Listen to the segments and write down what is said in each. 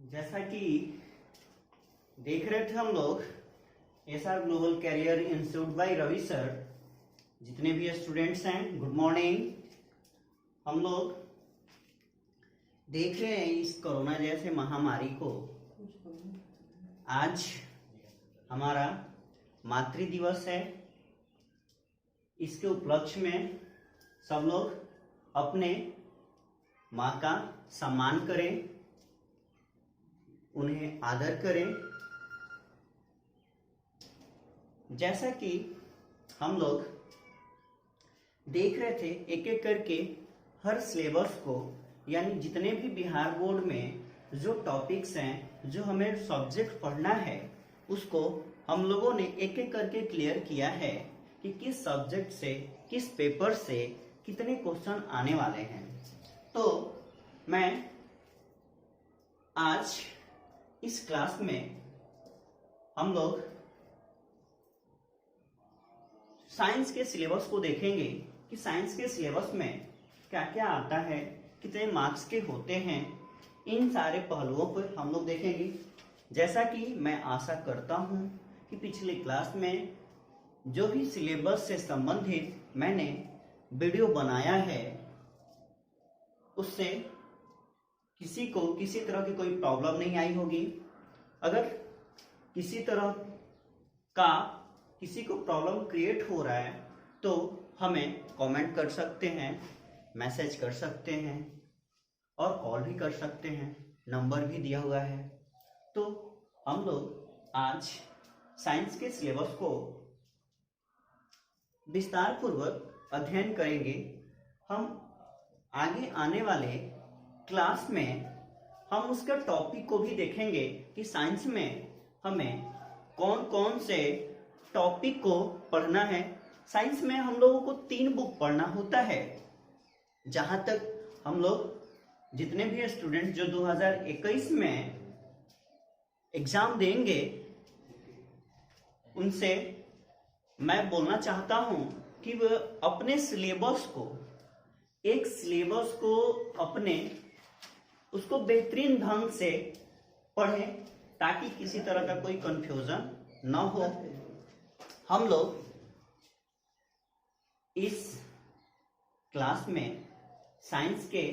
जैसा कि देख रहे थे हम लोग SR global career institute by Ravi sir. जितने भी स्टूडेंट्स हैं, गुड मॉर्निंग। हम लोग देख रहे हैं इस कोरोना जैसे महामारी को। आज हमारा मातृ दिवस है। इसके उपलक्ष्य में सब लोग अपने माँ का सम्मान करें, उन्हें आदर करें। जैसा कि हम लोग देख रहे थे एक एक करके हर सिलेबस को, यानी जितने भी बिहार बोर्ड में जो टॉपिक्स हैं, जो हमें सब्जेक्ट पढ़ना है, उसको हम लोगों ने एक एक करके क्लियर किया है कि किस सब्जेक्ट से, किस पेपर से कितने क्वेश्चन आने वाले हैं। तो मैं आज इस क्लास में हम लोग साइंस के सिलेबस को देखेंगे कि साइंस के सिलेबस में क्या क्या आता है, कितने मार्क्स के होते हैं। इन सारे पहलुओं पर हम लोग देखेंगे। जैसा कि मैं आशा करता हूं कि पिछले क्लास में जो भी सिलेबस से संबंधित मैंने वीडियो बनाया है, उससे किसी को किसी तरह की कोई प्रॉब्लम नहीं आई होगी। अगर किसी तरह का किसी को प्रॉब्लम क्रिएट हो रहा है तो हमें कमेंट कर सकते हैं, मैसेज कर सकते हैं और कॉल भी कर सकते हैं। नंबर भी दिया हुआ है। तो हम लोग आज साइंस के सिलेबस को विस्तार पूर्वक अध्ययन करेंगे। हम आगे आने वाले क्लास में हम उसका टॉपिक को भी देखेंगे कि साइंस में हमें कौन कौन से टॉपिक को पढ़ना है। साइंस में हम लोगों को 3 बुक पढ़ना होता है। जहां तक हम लोग जितने भी स्टूडेंट जो 2021 में एग्जाम देंगे, उनसे मैं बोलना चाहता हूं कि वह अपने सिलेबस को, एक सिलेबस को अपने उसको बेहतरीन ढंग से पढ़ें ताकि किसी तरह का कोई कंफ्यूजन ना हो। हम लोग इस क्लास में साइंस के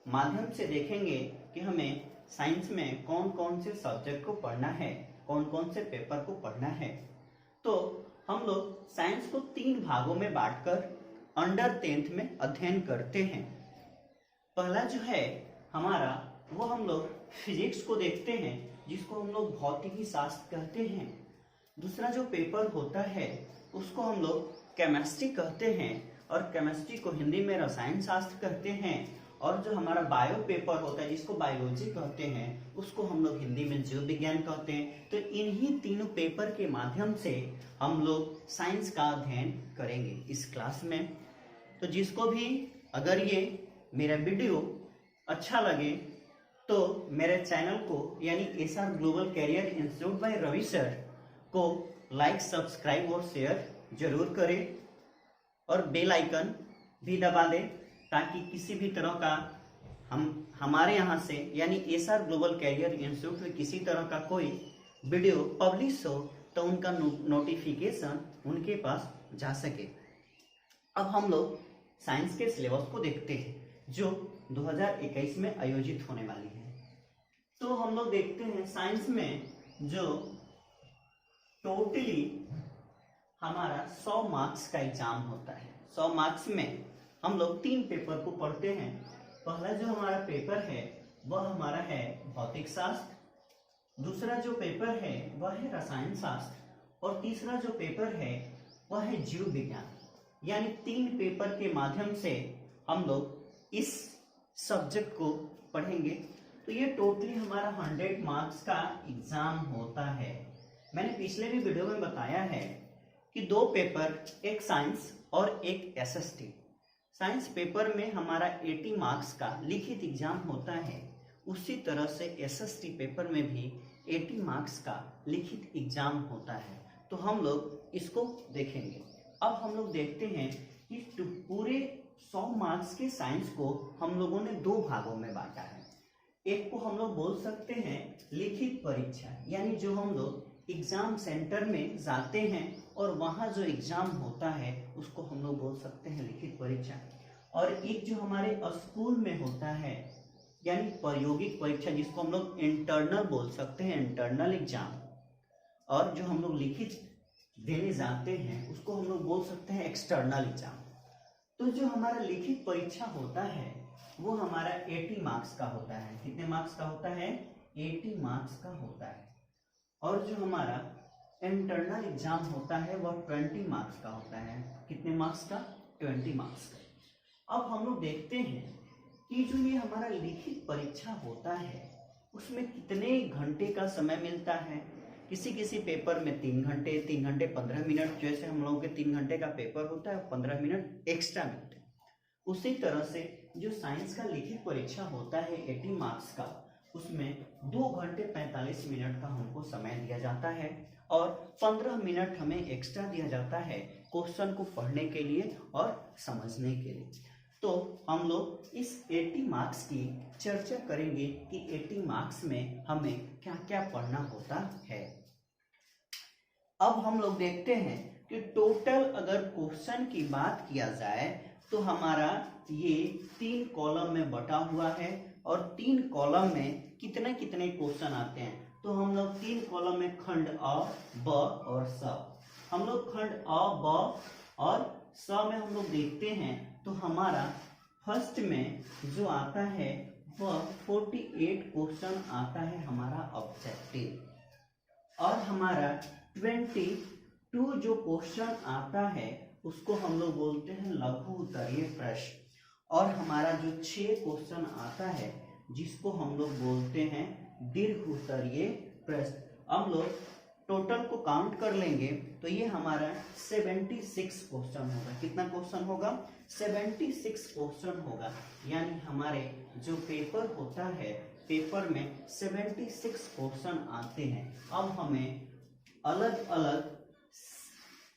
माध्यम से देखेंगे कि हमें साइंस में कौन कौन से सब्जेक्ट को पढ़ना है, कौन कौन से पेपर को पढ़ना है। तो हम लोग साइंस को 3 भागों में बांटकर अंडर 10th में अध्ययन करते हैं। पहला जो है हमारा, वो हम लोग फिजिक्स को देखते हैं, जिसको हम लोग भौतिकी शास्त्र कहते हैं। दूसरा जो पेपर होता है उसको हम लोग केमिस्ट्री कहते हैं, और केमिस्ट्री को हिंदी में रसायन शास्त्र कहते हैं। और जो हमारा बायो पेपर होता है, जिसको बायोलॉजी कहते हैं, उसको हम लोग हिंदी में जीव विज्ञान कहते हैं। तो इन्हीं तीनों पेपर के माध्यम से हम लोग साइंस का अध्ययन करेंगे इस क्लास में। तो जिसको भी अगर ये मेरा वीडियो अच्छा लगे तो मेरे चैनल को, यानी SR global career institute by Ravi sir को लाइक, सब्सक्राइब और शेयर जरूर करें, और बेल आइकन भी दबा दें ताकि किसी भी तरह का हमारे यहाँ से, यानी एसआर ग्लोबल कैरियर इंस्टीट्यूट में किसी तरह का कोई वीडियो पब्लिश हो तो उनका नोटिफिकेशन उनके पास जा सके। अब हम लोग साइंस के सिलेबस को देखते हैं जो 2021 में आयोजित होने वाली है। तो हम लोग देखते हैं साइंस में जो टोटली हमारा 100 मार्क्स का एग्जाम होता है। 100 मार्क्स में हम लोग 3 पेपर को पढ़ते हैं। पहला जो हमारा पेपर है वह हमारा है भौतिक शास्त्र, दूसरा जो पेपर है वह है रसायन शास्त्र, और तीसरा जो पेपर है वह है जीव विज्ञान। यानी 3 पेपर के माध्यम से हम लोग इस सब्जेक्ट को पढ़ेंगे। तो ये टोटली हमारा 100 मार्क्स का एग्जाम होता है। मैंने पिछले भी वीडियो में बताया है कि 2 पेपर, एक साइंस और एक एसएसटी। साइंस पेपर में हमारा 80 मार्क्स का लिखित एग्जाम होता है, उसी तरह से एसएसटी पेपर में भी 80 मार्क्स का लिखित एग्जाम होता है। तो हम लोग इसको देखेंगे। अब हम लोग देखते हैं कि पूरे 100 मार्क्स के साइंस को हम लोगों ने 2 भागों में बांटा है। एक को हम लोग बोल सकते हैं लिखित परीक्षा, यानी जो हम लोग एग्जाम सेंटर में जाते हैं और वहाँ जो एग्जाम होता है उसको हम लोग बोल सकते हैं लिखित परीक्षा। और एक जो हमारे स्कूल में होता है यानी प्रायोगिक परीक्षा, जिसको हम लोग इंटरनल बोल सकते हैं, इंटरनल एग्जाम, और जो हम लोग लिखित देने जाते हैं उसको हम लोग बोल सकते हैं एक्सटर्नल एग्जाम। तो जो हमारा लिखित परीक्षा होता है वो हमारा 80 मार्क्स का होता है। कितने मार्क्स का होता है? 80 मार्क्स का होता है। और जो हमारा इंटरनल एग्जाम होता है वह 20 मार्क्स का होता है। कितने मार्क्स का? 20 मार्क्स का। अब हम लोग देखते हैं कि जो ये हमारा लिखित परीक्षा होता है उसमें कितने घंटे का समय मिलता है। किसी किसी पेपर में 3 घंटे, 3 घंटे 15 मिनट, जैसे हम लोगों के 3 घंटे का पेपर होता है 15 मिनट एक्स्ट्रा मिलते हैं। उसी तरह से जो साइंस का लिखित परीक्षा होता है 80 मार्क्स का, उसमें 2 घंटे 45 मिनट का हमको समय दिया जाता है और 15 मिनट हमें एक्स्ट्रा दिया जाता है क्वेश्चन को पढ़ने के लिए और समझने के लिए। तो हम लोग इस 80 मार्क्स की चर्चा करेंगे कि 80 मार्क्स में हमें क्या क्या पढ़ना होता है। अब हम लोग देखते हैं कि टोटल अगर क्वेश्चन की बात किया जाए तो हमारा ये 3 कॉलम में बटा हुआ है और 3 कॉलम में कितने कितने क्वेश्चन आते हैं। तो हम लोग 3 कॉलम में खंड अ, ब और स, हम लोग खंड अ, ब और स में हम लोग देखते हैं तो हमारा फर्स्ट में जो आता है वह 48 क्वेश्चन आता है हमारा ऑब्जेक्टिव, और हमारा 22 जो क्वेश्चन आता है उसको हम लोग बोलते हैं लघु उत्तरीय प्रश्न, और हमारा जो 6 क्वेश्चन आता है जिसको हम लोग बोलते हैं दीर्घ उत्तरीय प्रश्न। हम लोग टोटल को काउंट कर लेंगे तो ये हमारा 76 क्वेश्चन होगा। कितना क्वेश्चन होगा? 76 क्वेश्चन होगा। यानी हमारे जो पेपर होता है पेपर में 76 क्वेश्चन आते हैं। अब हमें अलग अलग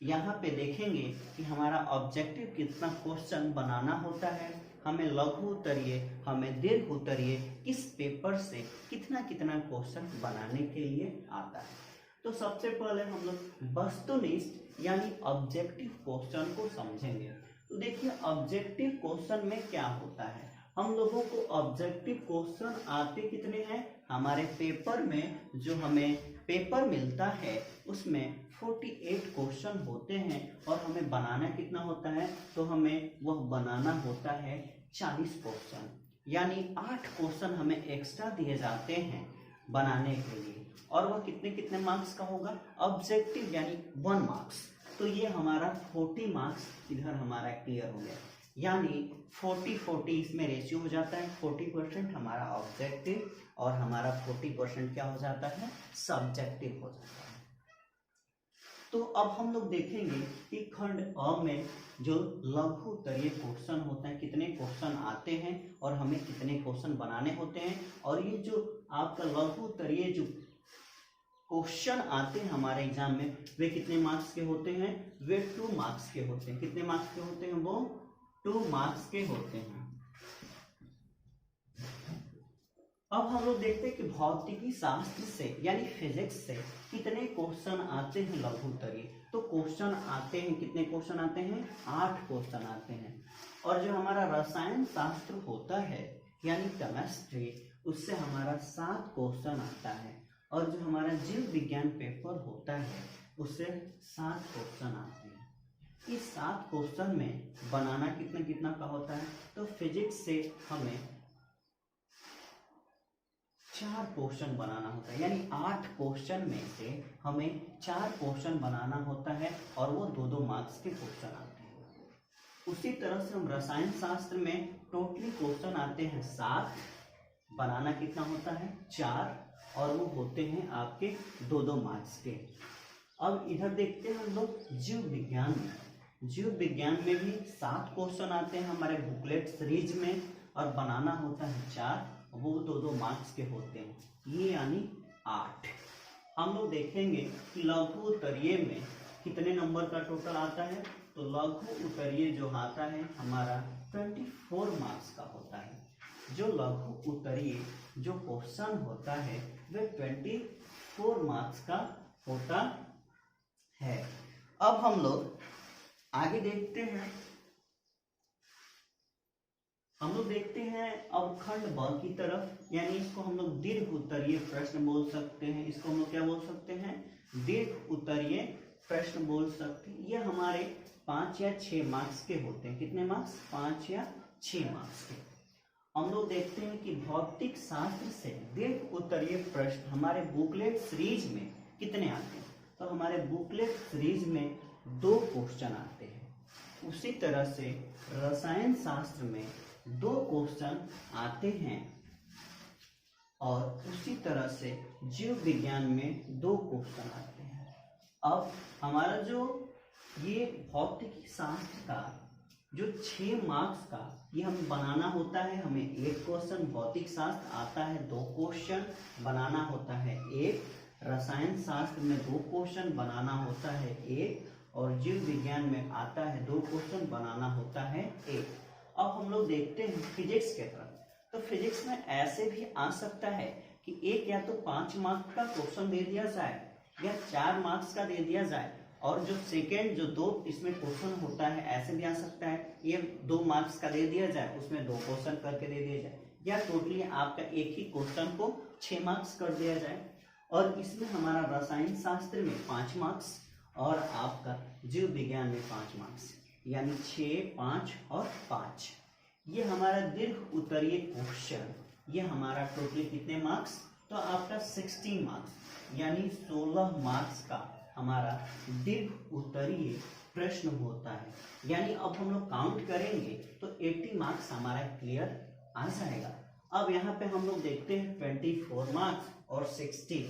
यहाँ पे देखेंगे कि हमारा ऑब्जेक्टिव कितना क्वेश्चन बनाना होता है, हमें लघु उत्तरीय, हमें दीर्घ उत्तरीय, किस पेपर से कितना कितना क्वेश्चन बनाने के लिए आता है। तो सबसे पहले हम लोग वस्तुनिष्ठ यानी ऑब्जेक्टिव क्वेश्चन को समझेंगे। तो देखिए ऑब्जेक्टिव क्वेश्चन में क्या होता है, हम लोगों को ऑब्जेक्टिव क्वेश्चन आते कितने हैं। हमारे पेपर में जो हमें पेपर मिलता है उसमें 48 क्वेश्चन होते हैं और हमें बनाना कितना होता है, तो हमें वह बनाना होता है 40 क्वेश्चन, यानी 8 क्वेश्चन हमें एक्स्ट्रा दिए जाते हैं बनाने के लिए। और वह कितने कितने मार्क्स का होगा? ऑब्जेक्टिव यानी 1 मार्क्स। तो ये हमारा 40 मार्क्स इधर हमारा क्लियर हो गया, यानी 40-40 इसमें रेशियो हो जाता है। 40% हमारा ऑब्जेक्टिव और हमारा 40% क्या हो जाता है? सब्जेक्टिव हो जाता है। तो अब हम लोग देखेंगे कि खंड अ में जो लघु उत्तरीय क्वेश्चन होते हैं कितने क्वेश्चन आते हैं और हमें कितने क्वेश्चन बनाने होते हैं। और ये जो आपका लघु उत्तरीय जो क्वेश्चन आते हैं हमारे एग्जाम में वे कितने मार्क्स के होते हैं? वे 2 मार्क्स के होते हैं। कितने मार्क्स के होते हैं? वो 2 मार्क्स के होते हैं। अब हम लोग देखते हैं कि भौतिकी शास्त्र से यानी फिजिक्स से कितने क्वेश्चन आते हैं लघु उत्तरीय। तो क्वेश्चन आते हैं, कितने क्वेश्चन आते हैं? 8 क्वेश्चन आते हैं। और जो हमारा रसायन शास्त्र होता है यानी केमिस्ट्री, उससे हमारा 7 क्वेश्चन आता है। और जो हमारा जीव विज्ञान पेपर होता है उससे 7 क्वेश्चन आते हैं। इस 7 क्वेश्चन में बनाना कितना कितना का होता है? तो फिजिक्स से हमें 4 क्वेश्चन बनाना होता है, यानी 8 क्वेश्चन में से हमें 4 क्वेश्चन बनाना होता है और वो 2-2 मार्क्स के क्वेश्चन आते हैं। उसी तरह से हम रसायन शास्त्र में टोटली क्वेश्चन आते हैं 7, बनाना कितना होता है? 4, और वो होते हैं आपके 2-2 मार्क्स के। अब इधर देखते हैं हम लोग जीव विज्ञान में। जीव विज्ञान में भी 7 क्वेश्चन आते हैं हमारे बुकलेट सीरीज में और बनाना होता है 4, वो 2-2 मार्क्स के होते हैं, ये यानी 8। हम लोग देखेंगे कि लघु उत्तरीय में कितने नंबर का टोटल आता है। तो लघु उत्तरीय जो आता है हमारा 24 मार्क्स का होता है। जो लघु उत्तरीय जो क्वेश्चन होता है वह 24 मार्क्स का होता है। अब हम लोग आगे देखते हैं, अब खंड ब की तरफ, यानी इसको हम लोग दीर्घ उत्तरीय प्रश्न बोल सकते हैं। इसको हम लोग क्या बोल सकते हैं? दीर्घ उत्तरीय प्रश्न बोल सकते हैं। ये हमारे 5 या 6 मार्क्स के होते हैं। कितने मार्क्स? 5 या 6 मार्क्स के। हम लोग देखते हैं कि भौतिक शास्त्र से दीर्घ उत्तरीय प्रश्न हमारे बुकलेट सीरीज में कितने आते हैं? तो हमारे बुकलेट सीरीज में 2 क्वेश्चन आते हैं। उसी तरह से रसायन शास्त्र में 2 क्वेश्चन आते हैं और उसी तरह से जीव विज्ञान में 2 क्वेश्चन आते हैं। अब हमारा जो ये भौतिक शास्त्र का जो 6 मार्क्स का ये हम बनाना होता है, हमें 1 क्वेश्चन भौतिक शास्त्र आता है, 2 क्वेश्चन बनाना होता है 1, रसायन शास्त्र में 2 क्वेश्चन बनाना होता है 1, और जीव विज्ञान में आता है 2 क्वेश्चन बनाना होता है 1। अब हम लोग देखते हैं फिजिक्स के तरफ। तो फिजिक्स में ऐसे भी आ सकता है कि एक या तो 5 मार्क्स का क्वेश्चन दे दिया जाए या 4 मार्क्स का दे दिया जाए, और जो सेकेंड जो 2 इसमें क्वेश्चन होता है ऐसे भी आ सकता है ये 2 मार्क्स का दे दिया जाए, उसमें 2 क्वेश्चन करके दे दिया जाए, या टोटली आपका एक ही क्वेश्चन को 6 मार्क्स कर दिया जाए। और इसमें हमारा रसायन शास्त्र में 5 मार्क्स और आपका जीव विज्ञान में 5 मार्क्स, यानी 6, 5 और 5। ये हमारा दीर्घ उत्तरीय क्वेश्चन, ये हमारा टोटली कितने मार्क्स? तो आपका 16 मार्क्स, यानी 16 मार्क्स का हमारा दीर्घ उत्तरीय प्रश्न होता है। यानी अब हम लोग काउंट करेंगे तो 80 मार्क्स हमारा क्लियर आ जाएगा। अब यहाँ पे हम लोग देखते हैं 24 मार्क्स और 60,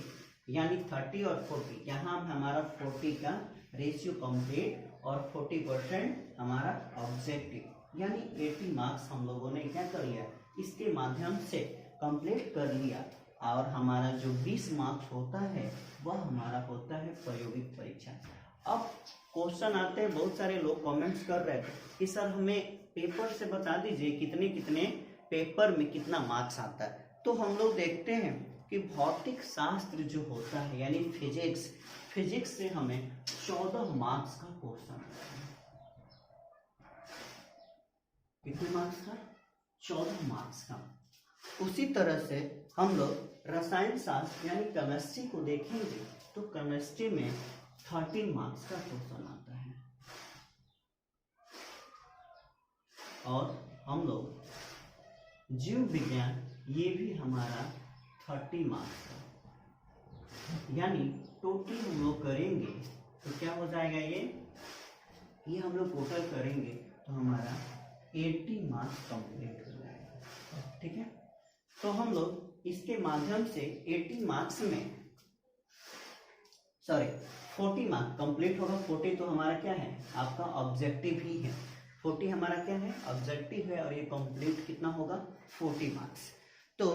यानी 30 और 40। यहाँ हमारा 40 का रेशियो कंप्लीट और 40% हमारा ऑब्जेक्टिव, यानी 80 मार्क्स हम लोगों ने क्या कर लिया, इसके माध्यम से कंप्लीट कर लिया। और हमारा जो 20 मार्क्स होता है वह हमारा होता है प्रायोगिक परीक्षा। अब क्वेश्चन आते हैं, बहुत सारे लोग कमेंट्स कर रहे थे कि सर हमें पेपर से बता दीजिए कितने कितने पेपर में कितना मार्क्स आता है। तो हम लोग देखते हैं कि भौतिक शास्त्र जो होता है यानी फिजिक्स से हमें 14 मार्क्स का क्वेश्चन आता है। कितने मार्क्स का? 14 मार्क्स का। उसी तरह से हम लोग रसायन शास्त्र यानी केमिस्ट्री को देखेंगे तो केमिस्ट्री में 13 मार्क्स का क्वेश्चन आता है। और हम लोग जीव विज्ञान ये भी हमारा 30 मार्क्स का, यानी टोटल हम लोग करेंगे तो क्या हो जाएगा, ये हम लोग टोटल करेंगे तो हमारा 80 मार्क्स कंप्लीट हो जाएगा। ठीक है, तो हम लोग इसके माध्यम से 80 मार्क्स में 40 मार्क्स कंप्लीट होगा। 40 तो हमारा क्या है, आपका ऑब्जेक्टिव ही है। 40 हमारा क्या है, ऑब्जेक्टिव है, और ये कंप्लीट कितना होगा, 40 मार्क्स। तो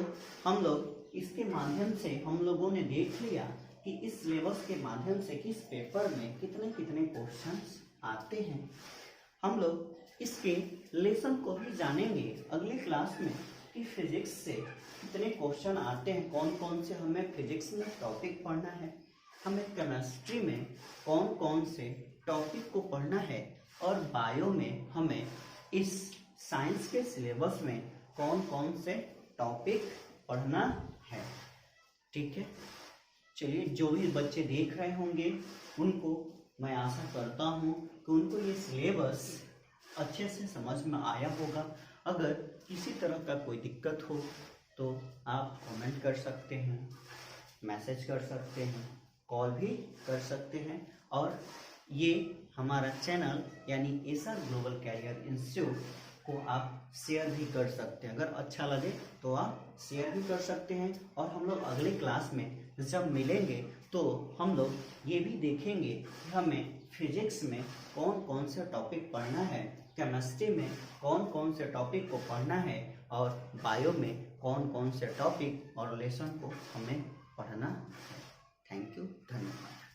हम लोग इसके माध्यम से हम लोगों ने देख लिया कि इस सिलेबस के माध्यम से किस पेपर में कितने कितने क्वेश्चंस आते हैं। हम लोग इसके लेसन को भी जानेंगे अगले क्लास में कि फिजिक्स से कितने क्वेश्चन आते हैं, कौन कौन से हमें फिजिक्स में टॉपिक पढ़ना है, हमें केमिस्ट्री में कौन कौन से टॉपिक को पढ़ना है, और बायो में हमें इस साइंस के सिलेबस में कौन कौन से टॉपिक पढ़ना है। ठीक है, चलिए, जो भी बच्चे देख रहे होंगे उनको मैं आशा करता हूँ कि उनको ये सिलेबस अच्छे से समझ में आया होगा। अगर किसी तरह का कोई दिक्कत हो तो आप कमेंट कर सकते हैं, मैसेज कर सकते हैं, कॉल भी कर सकते हैं, और ये हमारा चैनल यानी एसआर ग्लोबल कैरियर इंस्टीट्यूट को आप शेयर भी कर सकते हैं। अगर अच्छा लगे तो आप शेयर भी कर सकते हैं। और हम लोग अगले क्लास में जब मिलेंगे तो हम लोग ये भी देखेंगे कि हमें फिजिक्स में कौन कौन से टॉपिक पढ़ना है, केमिस्ट्री में कौन कौन से टॉपिक को पढ़ना है, और बायो में कौन कौन से टॉपिक और लेसन को हमें पढ़ना है। थैंक यू, धन्यवाद।